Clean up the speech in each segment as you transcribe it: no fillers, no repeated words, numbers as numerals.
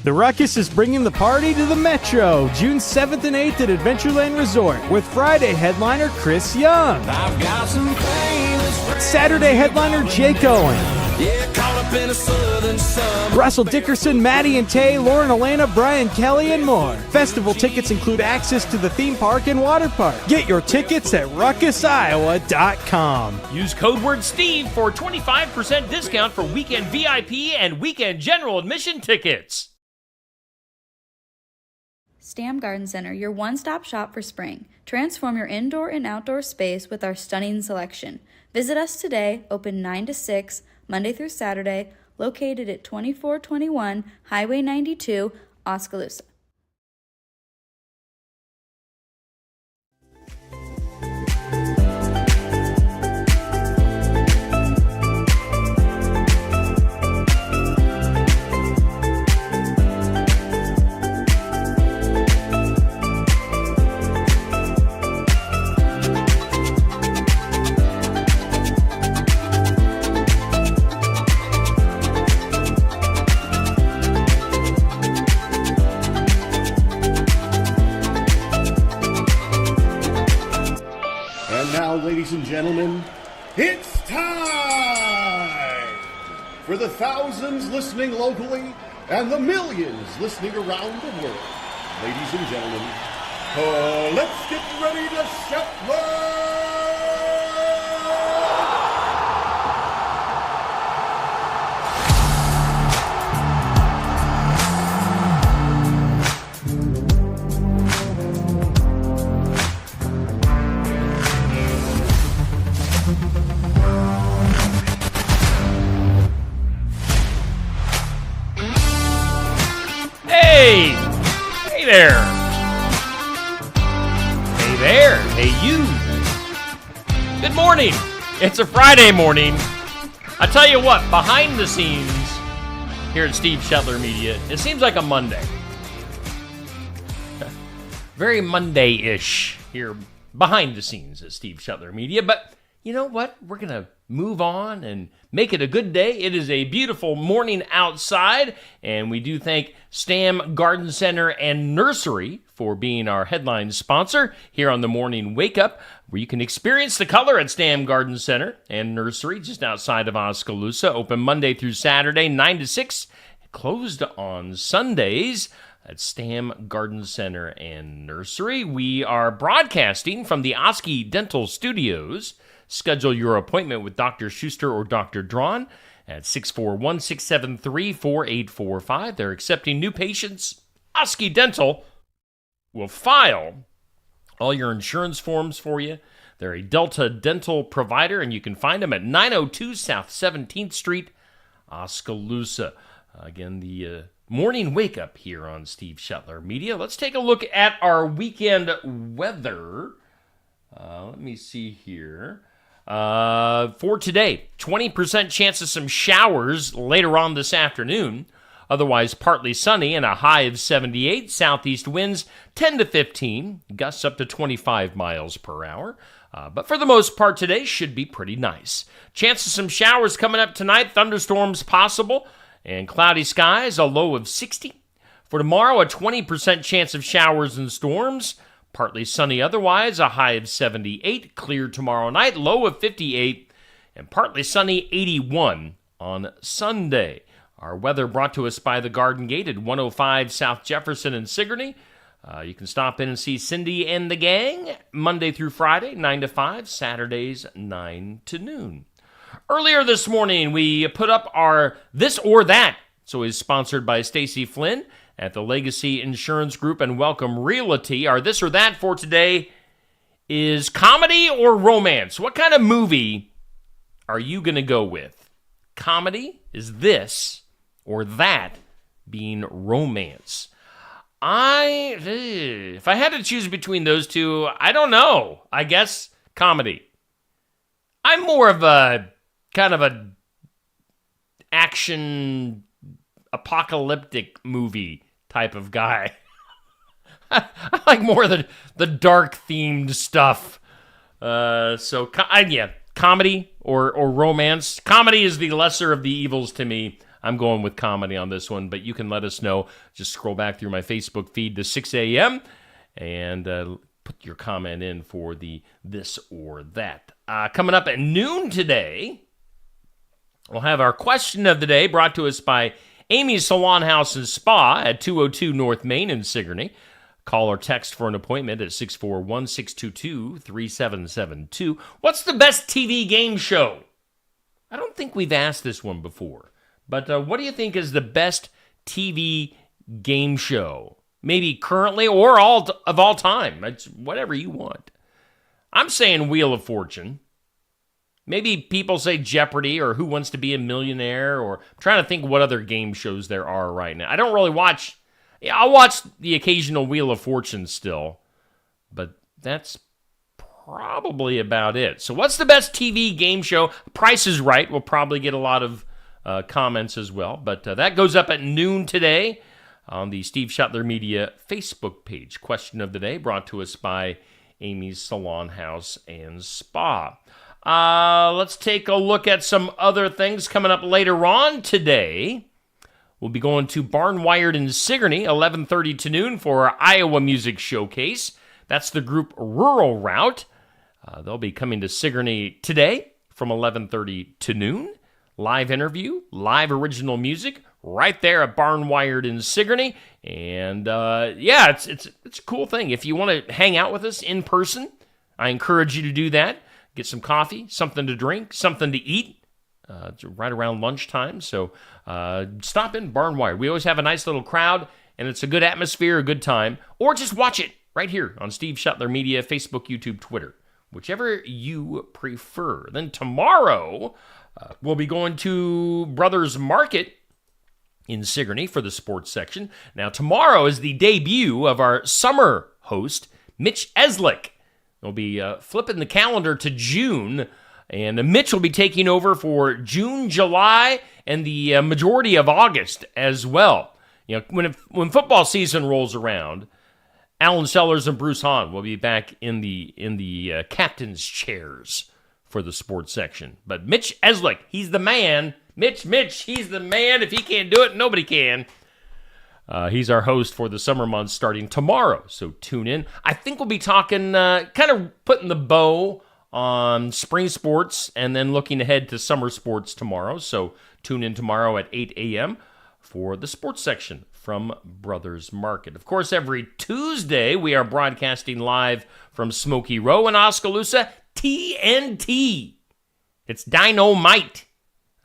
The Ruckus is bringing the party to the Metro, June 7th and 8th at Adventureland Resort, with Friday headliner Chris Young. I've got some Saturday headliner Jake Owen. yeah, caught up in a southern summer. Russell Dickerson, Maddie and Tay, Lauren Elena, Brian Kelly, and more. Festival tickets include access to the theme park and water park. Get your tickets at ruckusiowa.com. Use code word Steve for 25% discount for weekend VIP and weekend general admission tickets. Stam Garden Center, your one-stop shop for spring. Transform your indoor and outdoor space with our stunning selection. Visit us today, open 9 to 6, Monday through Saturday, located at 2421 Highway 92, Oskaloosa. And now, ladies and gentlemen, it's time for the thousands listening locally and the millions listening around the world. Ladies and gentlemen, let's get ready to shuffle! Hey! Hey there! Hey there! Hey you! Good morning! It's a Friday morning. I tell you what, behind the scenes here at Steve Shetler Media, it seems like a Monday. Very Monday-ish here behind the scenes at Steve Shetler Media, but you know what? We're going to move on and make it a good day. It is a beautiful morning outside, and we do thank Stam Garden Center and Nursery for being our headline sponsor here on the Morning Wake Up, where you can experience the color at Stam Garden Center and Nursery just outside of Oskaloosa. Open Monday through Saturday, 9 to 6, closed on Sundays at Stam Garden Center and Nursery. We are broadcasting from the Oski Dental Studios. Schedule your appointment with Dr. Schuster or Dr. Drawn at 641-673-4845. They're accepting new patients. Oski Dental will file all your insurance forms for you. They're a Delta Dental provider, and you can find them at 902 South 17th Street, Oskaloosa. Again, the morning wake up here on Steve Shetler Media. Let's take a look at our weekend weather. Let me see here. For today, 20% chance of some showers later on this afternoon. Otherwise, partly sunny and a high of 78. Southeast winds 10 to 15, gusts up to 25 miles per hour. But for the most part today, should be pretty nice. Chance of some showers coming up tonight. Thunderstorms possible and cloudy skies, a low of 60. For tomorrow, a 20% chance of showers and storms. Partly sunny otherwise, a high of 78. Clear tomorrow night, low of 58. And partly sunny, 81 on Sunday. Our weather brought to us by the Garden Gate at 105 South Jefferson in Sigourney. You can stop in and see Cindy and the gang Monday through Friday, 9 to 5. Saturdays, 9 to noon. Earlier this morning, we put up our This or That. It's always sponsored by Stacy Flynn at the Legacy Insurance Group and Welcome Realty. Our This or That for today is comedy or romance. What kind of movie are you going to go with? Comedy is this or that being romance. If I had to choose between those two, I don't know. I guess comedy. I'm more of a kind of a action apocalyptic movie type of guy. I like more of the dark themed stuff. Comedy or romance. Comedy is the lesser of the evils to me. I'm going with comedy on this one, but you can let us know. Just scroll back through my Facebook feed to 6 a.m. and put your comment in for the this or that. Coming up at noon today, we'll have our question of the day brought to us by Amy's Salon House and Spa at 202 North Main in Sigourney. Call or text for an appointment at 641-622-3772. What's the best TV game show? I don't think we've asked this one before, but what do you think is the best TV game show? Maybe currently or of all time. It's whatever you want. I'm saying Wheel of Fortune. Maybe people say Jeopardy or Who Wants to Be a Millionaire, or I'm trying to think what other game shows there are right now. I don't really watch. I'll watch the occasional Wheel of Fortune still, but that's probably about it. So what's the best TV game show? Price is Right. We'll probably get a lot of comments as well, but that goes up at noon today on the Steve Schottler Media Facebook page. Question of the day brought to us by Amy's Salon House and Spa. Let's take a look at some other things coming up later on today. We'll be going to Barnwired in Sigourney, 11:30 to noon for our Iowa Music Showcase. That's the group Rural Route. They'll be coming to Sigourney today from 11:30 to noon. Live interview, live original music, right there at Barnwired in Sigourney. And it's a cool thing. If you want to hang out with us in person, I encourage you to do that. Get some coffee, something to drink, something to eat. It's right around lunchtime, so stop in Barnwired. We always have a nice little crowd, and it's a good atmosphere, a good time. Or just watch it right here on Steve Schottler Media, Facebook, YouTube, Twitter, whichever you prefer. Then tomorrow, we'll be going to Brothers Market in Sigourney for the sports section. Now, tomorrow is the debut of our summer host, Mitch Eslick. We'll be flipping the calendar to June, and Mitch will be taking over for June, July, and the majority of August as well. You know, when football season rolls around, Alan Sellers and Bruce Hahn will be back in the captain's chairs for the sports section. But Mitch Eslick, he's the man. Mitch, he's the man. If he can't do it, nobody can. He's our host for the summer months starting tomorrow, so tune in. I think we'll be talking, kind of putting the bow on spring sports and then looking ahead to summer sports tomorrow. So tune in tomorrow at 8 a.m. for the sports section from Brothers Market. Of course, every Tuesday we are broadcasting live from Smoky Row in Oskaloosa, TNT. It's Dynamite.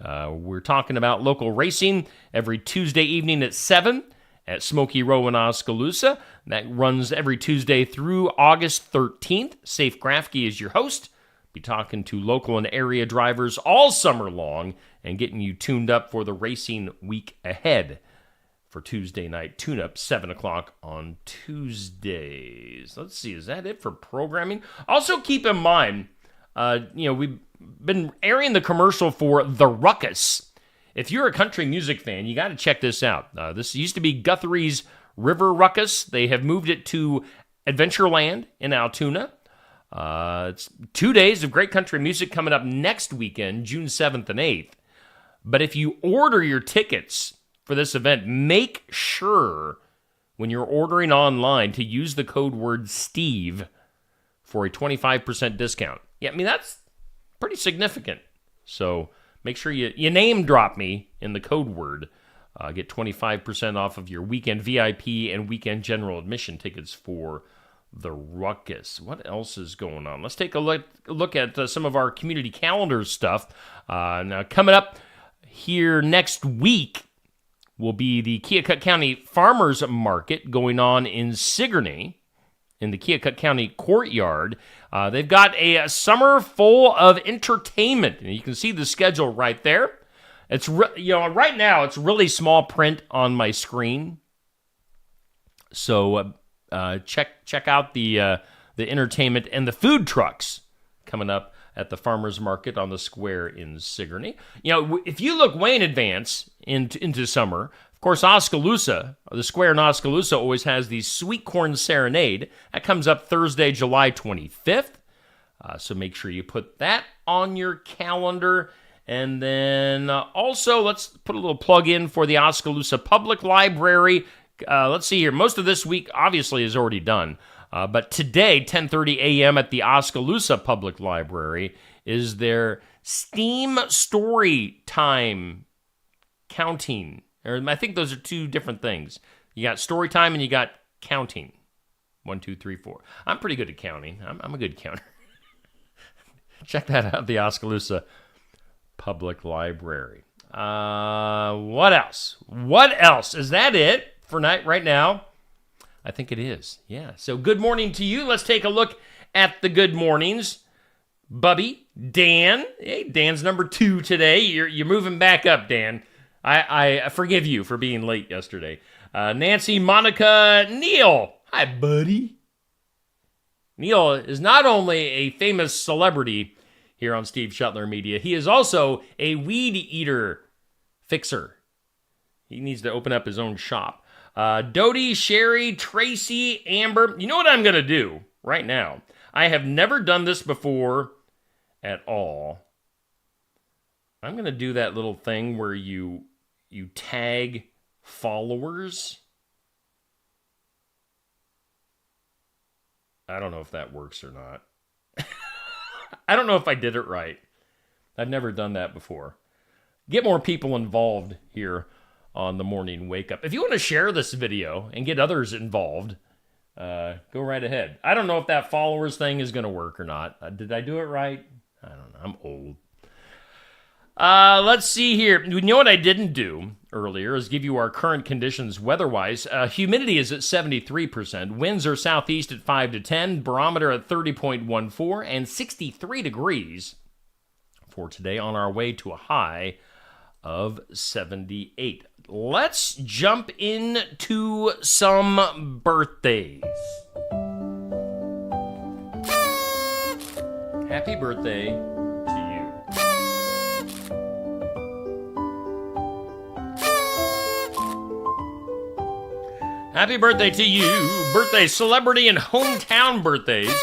We're talking about local racing every Tuesday evening at 7 at Smoky Row in Oskaloosa. That runs every Tuesday through August 13th. Safe Grafke is your host. Be talking to local and area drivers all summer long and getting you tuned up for the racing week ahead. For Tuesday night tune-up, 7 o'clock on Tuesdays. Let's see, is that it for programming? Also keep in mind, we've been airing the commercial for The Ruckus. If you're a country music fan, you got to check this out. This used to be Guthrie's River Ruckus. They have moved it to Adventureland in Altoona. It's 2 days of great country music coming up next weekend, June 7th and 8th. But if you order your tickets for this event, make sure when you're ordering online to use the code word Steve for a 25% discount. Yeah, I mean, that's pretty significant. So make sure you name drop me in the code word. Get 25% off of your weekend VIP and weekend general admission tickets for The Ruckus. What else is going on? Let's take a look at some of our community calendar stuff. Now, coming up here next week will be the Keokuk County Farmers Market going on in Sigourney in the Keokuk County Courtyard. They've got a summer full of entertainment, and you can see the schedule right there. It's right now it's really small print on my screen, so check out the entertainment and the food trucks coming up at the Farmers Market on the square in Sigourney. You know, if you look way in advance into summer, of course, Oskaloosa, the square in Oskaloosa always has the Sweet Corn Serenade. That comes up Thursday, July 25th. So make sure you put that on your calendar. And then also, let's put a little plug in for the Oskaloosa Public Library. Let's see here. Most of this week, obviously, is already done. But today, 10:30 a.m. at the Oskaloosa Public Library is their STEAM Story Time counting. Or I think those are two different things. You got story time and you got counting. 1, 2, 3, 4. I'm pretty good at counting. I'm a good counter. Check that out, the Oskaloosa Public Library. What else? What else? Is that it for right now? I think it is. Yeah. So good morning to you. Let's take a look at the good mornings. Bubby, Dan. Hey, Dan's number 2 today. You're moving back up, Dan. I forgive you for being late yesterday. Nancy, Monica, Neil. Hi, buddy. Neil is not only a famous celebrity here on Steve Shuttler Media, he is also a weed eater fixer. He needs to open up his own shop. Dodie, Sherry, Tracy, Amber. You know what I'm going to do right now? I have never done this before at all. I'm going to do that little thing where you tag followers. I don't know if that works or not. I don't know if I did it right. I've never done that before. Get more people involved here on the morning wake up. If you want to share this video and get others involved, go right ahead. I don't know if that followers thing is going to work or not. Did I do it right? I don't know. I'm old. Let's see here. You know what I didn't do earlier is give you our current conditions weather-wise. Humidity is at 73%. Winds are southeast at 5 to 10. Barometer at 30.14 and 63 degrees for today on our way to a high of 78. Let's jump into some birthdays. Happy birthday to you. Happy birthday to you. Birthday celebrity and hometown birthdays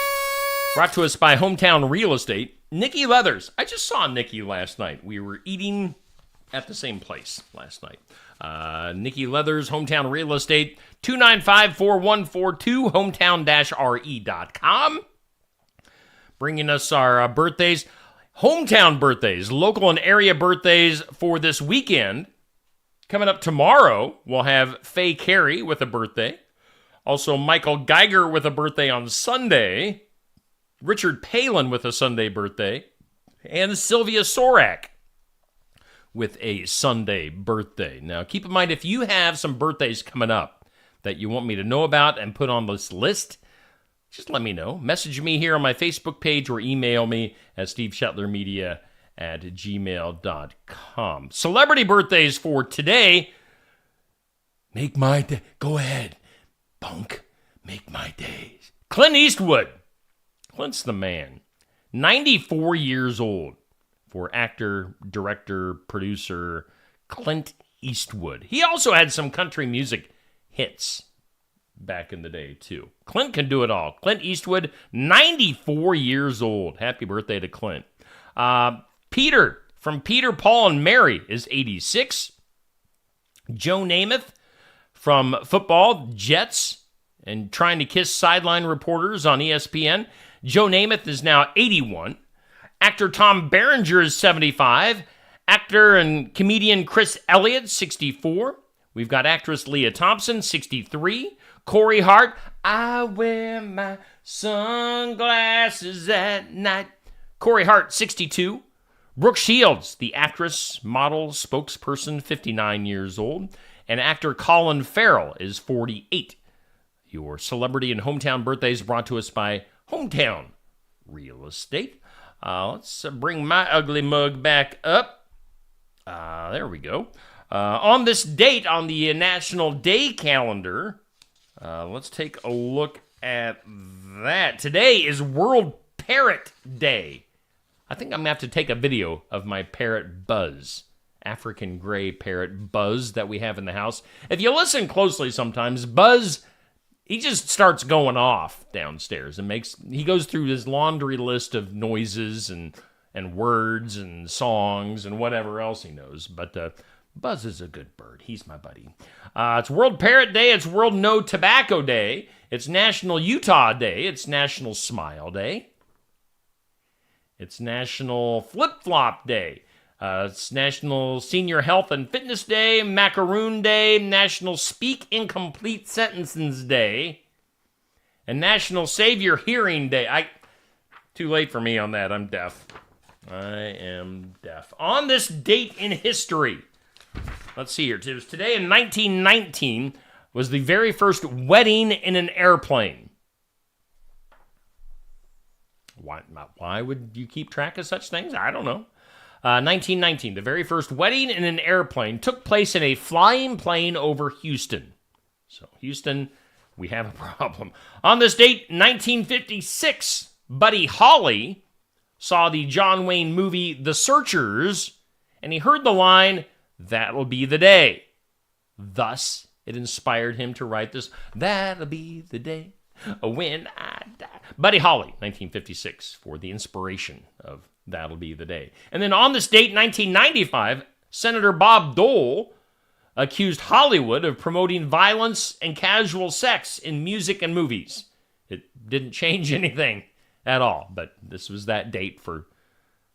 brought to us by Hometown Real Estate. Nikki Leathers. I just saw Nikki last night. We were eating at the same place last night. Nikki Leathers, Hometown Real Estate, 295-4142, hometown-re.com. Bringing us our birthdays, hometown birthdays, local and area birthdays for this weekend. Coming up tomorrow, we'll have Faye Carey with a birthday. Also, Michael Geiger with a birthday on Sunday. Richard Palin with a Sunday birthday. And Sylvia Sorak with a Sunday birthday. Now, keep in mind, if you have some birthdays coming up that you want me to know about and put on this list, just let me know. Message me here on my Facebook page or email me at steveshetlermedia@gmail.com. Celebrity birthdays for today. Make my day. Go ahead, punk. Make my days. Clint Eastwood. Clint's the man. 94 years old for actor, director, producer Clint Eastwood. He also had some country music hits back in the day, too. Clint can do it all. Clint Eastwood, 94 years old. Happy birthday to Clint. Peter from Peter, Paul, and Mary is 86. Joe Namath from football, Jets, and trying to kiss sideline reporters on ESPN. Joe Namath is now 81. Actor Tom Berenger is 75. Actor and comedian Chris Elliott, 64. We've got actress Leah Thompson, 63. Corey Hart, I wear my sunglasses at night. Corey Hart, 62. Brooke Shields, the actress, model, spokesperson, 59 years old. And actor Colin Farrell is 48. Your celebrity and hometown birthdays brought to us by Hometown Real Estate. Let's bring my ugly mug back up. There we go. On this date on the National Day calendar, let's take a look at that. Today is World Parrot Day. I think I'm going to have to take a video of my parrot Buzz, African gray parrot Buzz that we have in the house. If you listen closely sometimes, Buzz, he just starts going off downstairs and he goes through his laundry list of noises and and words and songs and whatever else he knows. But Buzz is a good bird. He's my buddy. It's World Parrot Day. It's World No Tobacco Day. It's National Utah Day. It's National Smile Day. It's National Flip Flop Day. It's National Senior Health and Fitness Day, Macaroon Day, National Speak Incomplete Sentences Day, and National Save Your Hearing Day. Too late for me on that. I'm deaf. I am deaf. On this date in history, let's see here. It was today in 1919 was the very first wedding in an airplane. Why would you keep track of such things? I don't know. 1919, the very first wedding in an airplane took place in a flying plane over Houston. So, Houston, we have a problem. On this date, 1956, Buddy Holly saw the John Wayne movie The Searchers, and he heard the line, "That'll be the day." Thus, it inspired him to write this, "That'll be the day when I die." Buddy Holly, 1956, for the inspiration of That'll Be the Day. And then on this date, 1995, Senator Bob Dole accused Hollywood of promoting violence and casual sex in music and movies. It didn't change anything at all, but this was that date for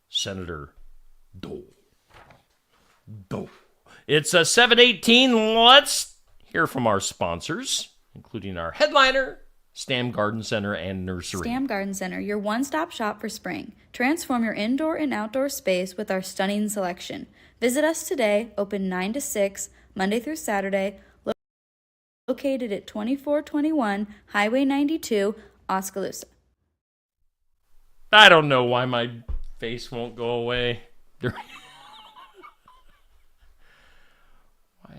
Senator Dole. It's 7:18. Let's hear from our sponsors, including our headliner, Stam Garden Center and Nursery. Stam Garden Center, your one-stop shop for spring. Transform your indoor and outdoor space with our stunning selection. Visit us today, open 9 to 6, Monday through Saturday, located at 2421 Highway 92, Oskaloosa. I don't know why my face won't go away. Why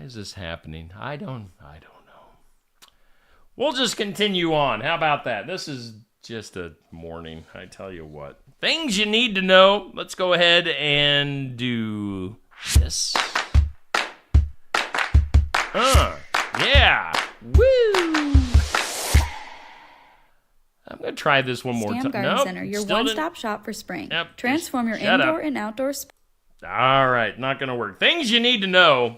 is this happening? I don't know. We'll just continue on. How about that? This is just a morning, I tell you what. Things you need to know. Let's go ahead and do this. Yeah. Woo! I'm going to try this one more time. Stam Garden Center, your one-stop shop for spring. Yep, Transform your indoor and outdoor space. All right, not going to work. Things you need to know.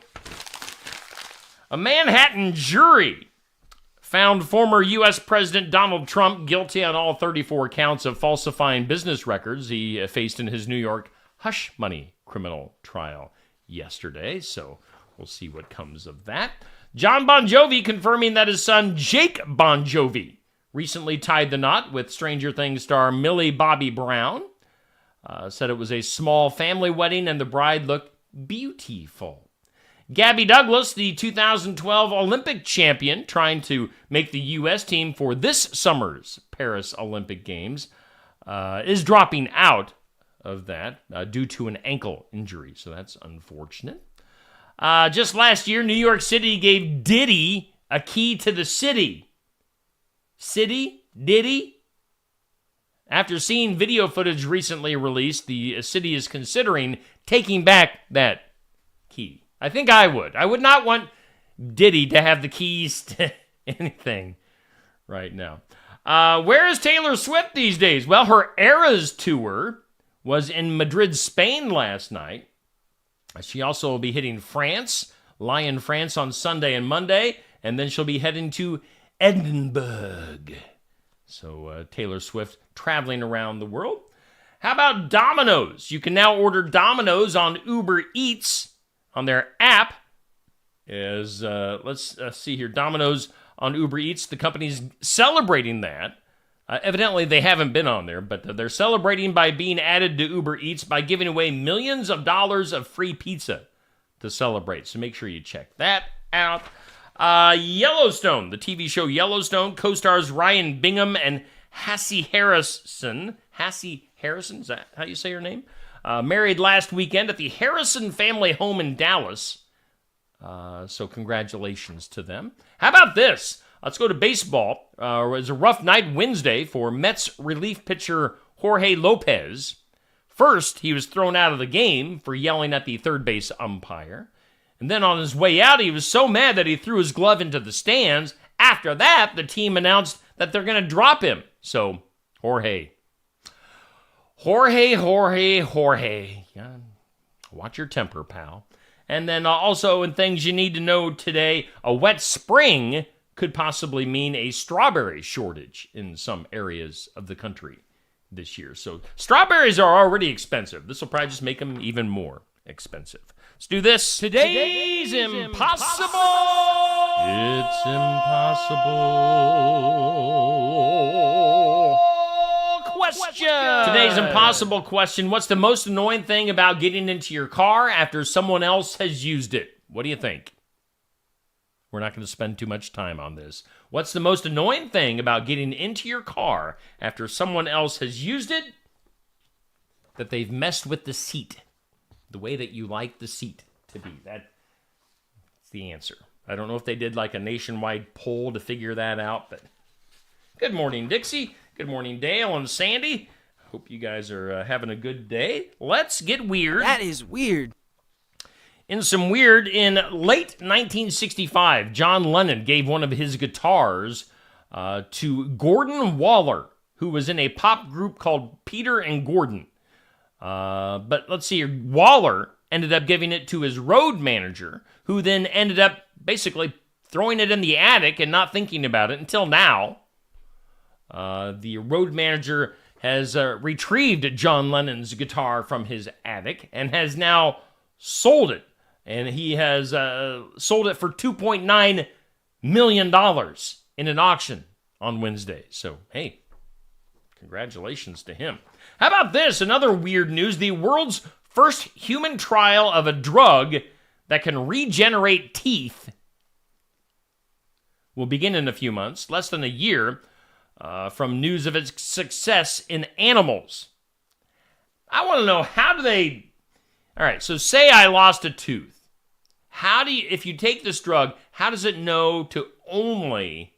A Manhattan jury found former U.S. President Donald Trump guilty on all 34 counts of falsifying business records he faced in his New York hush money criminal trial yesterday. So we'll see what comes of that. John Bon Jovi confirming that his son Jake Bon Jovi recently tied the knot with Stranger Things star Millie Bobby Brown. Said it was a small family wedding and the bride looked beautiful. Gabby Douglas, the 2012 Olympic champion, trying to make the U.S. team for this summer's Paris Olympic Games, is dropping out of that due to an ankle injury. So that's unfortunate. Just last year, New York City gave Diddy a key to the city. City? Diddy? After seeing video footage recently released, the city is considering taking back that key. I think I would. I would not want Diddy to have the keys to anything right now. Where is Taylor Swift these days? Well, her Eras tour was in Madrid, Spain last night. She also will be hitting France, Lyon, France on Sunday and Monday, and then she'll be heading to Edinburgh. So Taylor Swift traveling around the world. How about Domino's? You can now order Domino's on Uber Eats on their app. Let's see here, Domino's on Uber Eats. The company's celebrating that. Evidently, they haven't been on there, but they're celebrating by being added to Uber Eats by giving away millions of dollars of free pizza to celebrate. So make sure you check that out. Yellowstone, the TV show Yellowstone, co-stars Ryan Bingham and Hassie Harrison. Hassie Harrison, is that how you say her name? Married last weekend at the Harrison family home in Dallas. So congratulations to them. How about this? Let's go to baseball. It was a rough night Wednesday for Mets relief pitcher Jorge Lopez. First, he was thrown out of the game for yelling at the third base umpire. And then on his way out, he was so mad that he threw his glove into the stands. After that, the team announced that they're going to drop him. So, Jorge Jorge. Yeah, watch your temper, pal. And then also in things you need to know today, a wet spring could possibly mean a strawberry shortage in some areas of the country this year. So strawberries are already expensive. This will probably just make them even more expensive. Let's do this. Today's impossible. It's impossible question. Today's impossible question. What's the most annoying thing about getting into your car after someone else has used it? What do you think? We're not going to spend too much time on this. What's the most annoying thing about getting into your car after someone else has used it? That they've messed with the seat. The way that you like the seat to be. That's the answer. I don't know if they did like a nationwide poll to figure that out, but good morning, Dixie. Good morning, Dale and Sandy. Hope you guys are having a good day. Let's get weird. That is weird. In some weird, in late 1965, John Lennon gave one of his guitars to Gordon Waller, who was in a pop group called Peter and Gordon. But let's see here. Waller ended up giving it to his road manager, who then ended up basically throwing it in the attic and not thinking about it until now. The road manager has retrieved John Lennon's guitar from his attic and has now sold it. And he has sold it for $2.9 million in an auction on Wednesday. So, hey, congratulations to him. How about this? Another weird news. The world's first human trial of a drug that can regenerate teeth will begin in a few months, less than a year, from news of its success in animals. I want to know, how do they... All right, so say I lost a tooth. How do you, if you take this drug, how does it know to only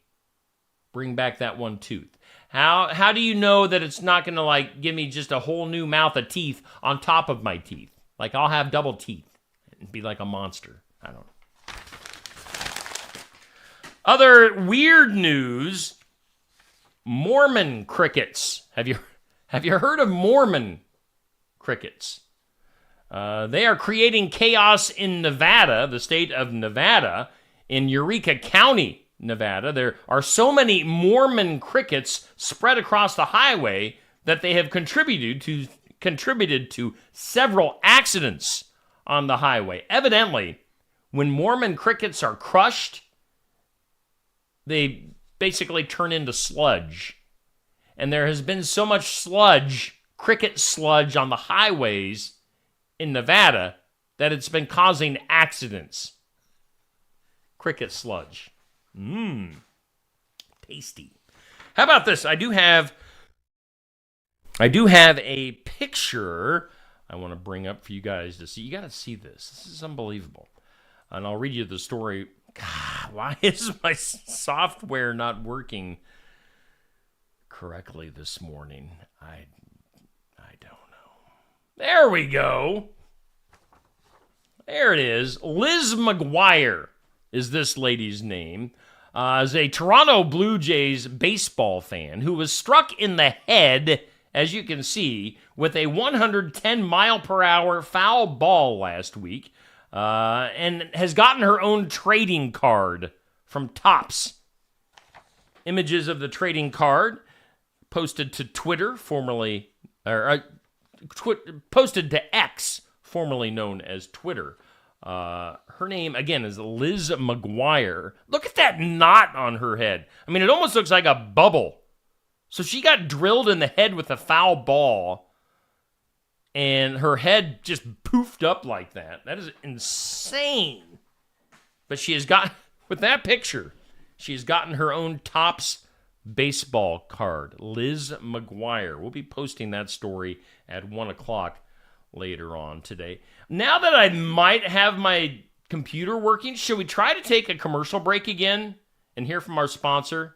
bring back that one tooth? How do you know that it's not going to like give me just a whole new mouth of teeth on top of my teeth? Like I'll have double teeth and be like a monster. I don't know. Other weird news, Mormon crickets. Have you heard of Mormon crickets? They are creating chaos in Nevada, the state of Nevada, in Eureka County, Nevada. There are so many Mormon crickets spread across the highway that they have contributed to several accidents on the highway. Evidently, when Mormon crickets are crushed, they basically turn into sludge. And there has been so much sludge, cricket sludge on the highways in Nevada, that it's been causing accidents. Cricket sludge. Tasty. How about this? I do have a picture I want to bring up for you guys to see. You got to see this. This is unbelievable. And I'll read you the story. God, why is my software not working correctly this morning? I don't know. There we go. There it is. Liz McGuire is this lady's name. Is a Toronto Blue Jays baseball fan who was struck in the head, as you can see, with a 110-mile-per-hour foul ball last week, and has gotten her own trading card from Topps. Images of the trading card posted to Twitter, posted to X, formerly known as Twitter. Her name, again, is Liz McGuire. Look at that knot on her head. I mean, it almost looks like a bubble. So she got drilled in the head with a foul ball, and her head just poofed up like that. That is insane. But she has got, with that picture, she has gotten her own Topps baseball card. Liz McGuire. We'll be posting that story at 1 o'clock later on today. Now that I might have my computer working, should we try to take a commercial break again and hear from our sponsor?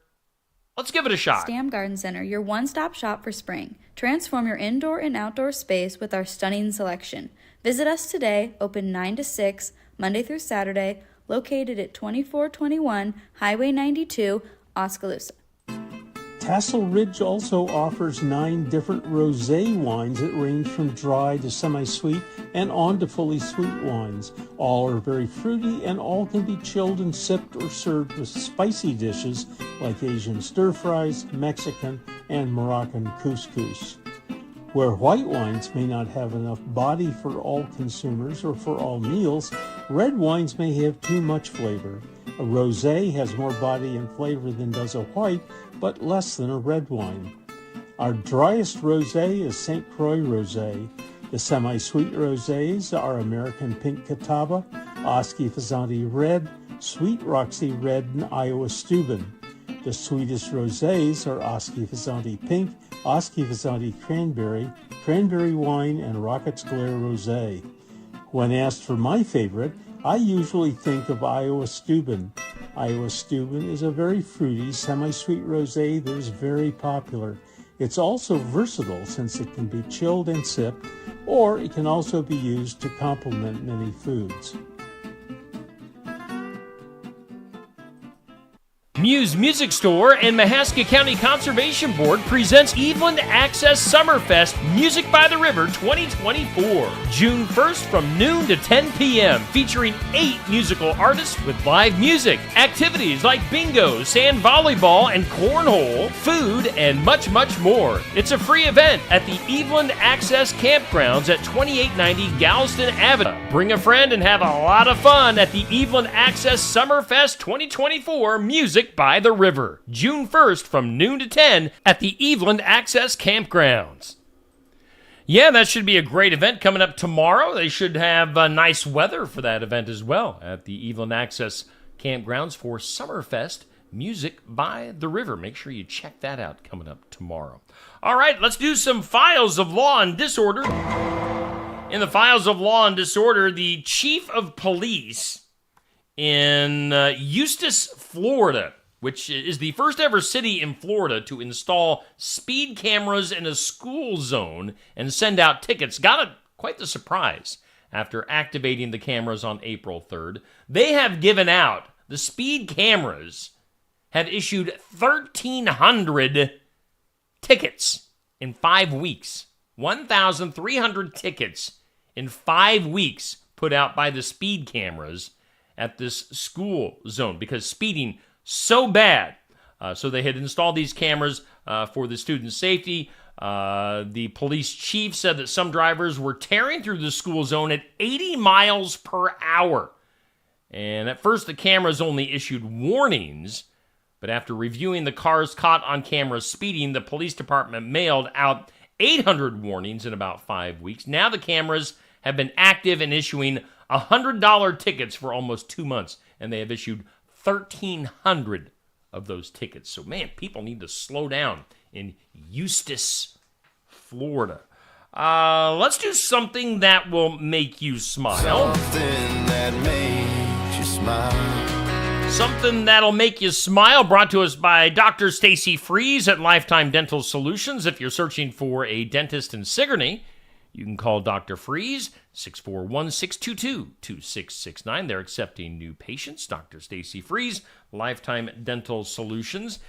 Let's give it a shot. Stam Garden Center, your one-stop shop for spring. Transform your indoor and outdoor space with our stunning selection. Visit us today, open 9 to 6, Monday through Saturday, located at 2421 Highway 92, Oskaloosa. Castle Ridge also offers 9 different rosé wines that range from dry to semi-sweet and on to fully sweet wines. All are very fruity and all can be chilled and sipped or served with spicy dishes like Asian stir-fries, Mexican, and Moroccan couscous. Where white wines may not have enough body for all consumers or for all meals, red wines may have too much flavor. A rosé has more body and flavor than does a white, but less than a red wine. Our driest rosé is St. Croix Rosé. The semi-sweet rosés are American Pink Catawba, Oski Fazanti Red, Sweet Roxy Red, and Iowa Steuben. The sweetest rosés are Oski Fazanti Pink, Oski Fazanti Cranberry, Cranberry Wine, and Rockets Glare Rosé. When asked for my favorite, I usually think of Iowa Steuben. Iowa Steuben is a very fruity, semi-sweet rosé that is very popular. It's also versatile since it can be chilled and sipped, or it can also be used to complement many foods. Muse Music Store and Mahaska County Conservation Board presents Eveland Access Summerfest Music by the River 2024, June 1st from noon to 10 p.m., featuring 8 musical artists with live music, activities like bingo, sand volleyball, and cornhole, food, and much, much more. It's a free event at the Eveland Access Campgrounds at 2890 Galveston Avenue. Bring a friend and have a lot of fun at the Eveland Access Summerfest 2024 Music by the River, June 1st from noon to 10 at the Eveland Access Campgrounds. Yeah, that should be a great event coming up tomorrow. They should have nice weather for that event as well at the Eveland Access Campgrounds for Summerfest Music by the River. Make sure you check that out coming up tomorrow. All right, let's do some Files of Law and Disorder. In the Files of Law and Disorder, the chief of police in Eustis, Florida, which is the first ever city in Florida to install speed cameras in a school zone and send out tickets, got quite the surprise after activating the cameras on April 3rd. They have given out, the speed cameras have issued 1,300 tickets in 5 weeks. 1,300 tickets in 5 weeks put out by the speed cameras at this school zone because speeding so bad. So they had installed these cameras for the students' safety. The police chief said that some drivers were tearing through the school zone at 80 miles per hour. And at first the cameras only issued warnings, but after reviewing the cars caught on camera speeding, the police department mailed out 800 warnings in about 5 weeks. Now the cameras have been active in issuing $100 tickets for almost 2 months, and they have issued 1,300 of those tickets. So, man, people need to slow down in Eustis, Florida. Let's do something that will make you smile. Something that makes you smile. Something that'll make you smile, brought to us by Dr. Stacy Freeze at Lifetime Dental Solutions. If you're searching for a dentist in Sigourney, you can call Dr. Freeze, 641-622-2669. They're accepting new patients. Dr. Stacy Freeze, Lifetime Dental Solutions.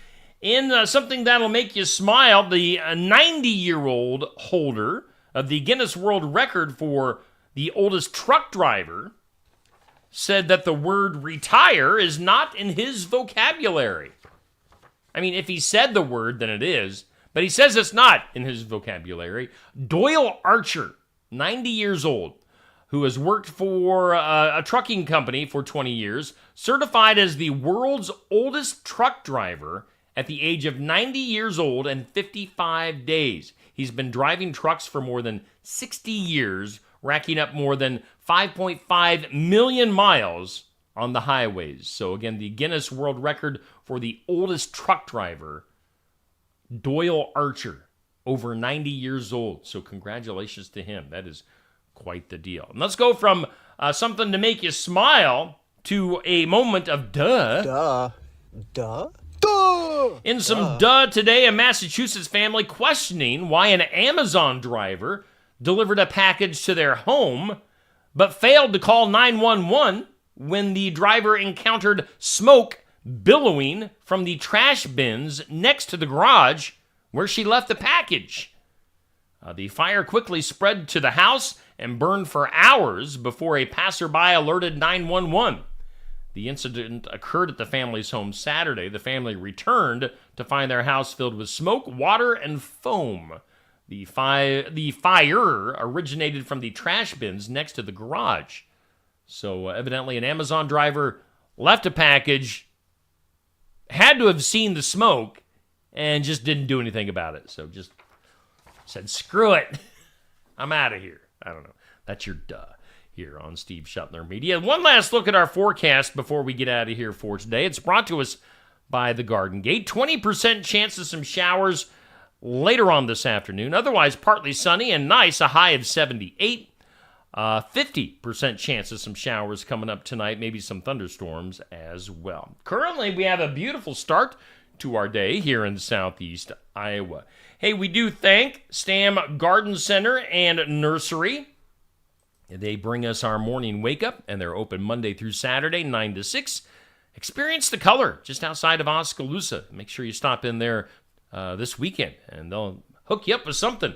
In something that'll make you smile, the 90-year-old holder of the Guinness World Record for the oldest truck driver said that the word retire is not in his vocabulary. I mean, if he said the word, then it is. But he says it's not in his vocabulary. Doyle Archer, 90 years old, who has worked for a trucking company for 20 years, certified as the world's oldest truck driver at the age of 90 years old and 55 days. He's been driving trucks for more than 60 years, racking up more than 5.5 million miles on the highways. So again, the Guinness World Record for the oldest truck driver, Doyle Archer, over 90 years old. So congratulations to him. That is quite the deal. And let's go from something to make you smile to a moment of duh. In some duh today, a Massachusetts family questioning why an Amazon driver delivered a package to their home but failed to call 911 when the driver encountered smoke billowing from the trash bins next to the garage where she left the package. The fire quickly spread to the house and burned for hours before a passerby alerted 911. The incident occurred at the family's home Saturday. The family returned to find their house filled with smoke, water, and foam. The fire originated from the trash bins next to the garage. So evidently an Amazon driver left a package, had to have seen the smoke, and just didn't do anything about it. So just said, screw it. I'm out of here. I don't know. That's your duh here on Steve Shuttler Media. One last look at our forecast before we get out of here for today. It's brought to us by the Garden Gate. 20% chance of some showers later on this afternoon. Otherwise, partly sunny and nice, a high of 78. 50% chance of some showers coming up tonight, maybe some thunderstorms as well. Currently, we have a beautiful start to our day here in southeast Iowa. Hey, we do thank Stam Garden Center and Nursery. They bring us our morning wake-up, and they're open Monday through Saturday, 9 to 6. Experience the color just outside of Oskaloosa. Make sure you stop in there this weekend, and they'll hook you up with something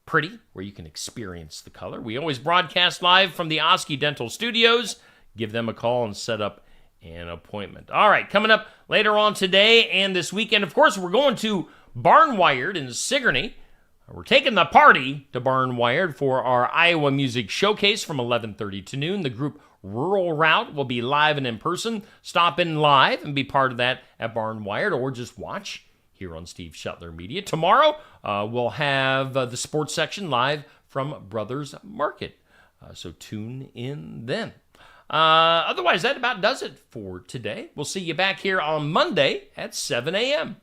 pretty where you can experience the color. We always broadcast live from the Oski Dental Studios. Give them a call and set up an appointment. All right, coming up later on today and this weekend, of course, we're going to Barnwired in Sigourney. We're taking the party to Barnwired for our Iowa Music Showcase from 11:30 to noon. The group Rural Route will be live and in person. Stop in live and be part of that at Barnwired, or just watch here on Steve Shuttler Media. Tomorrow, we'll have the sports section live from Brothers Market. So tune in then. Otherwise, that about does it for today. We'll see you back here on Monday at 7 a.m.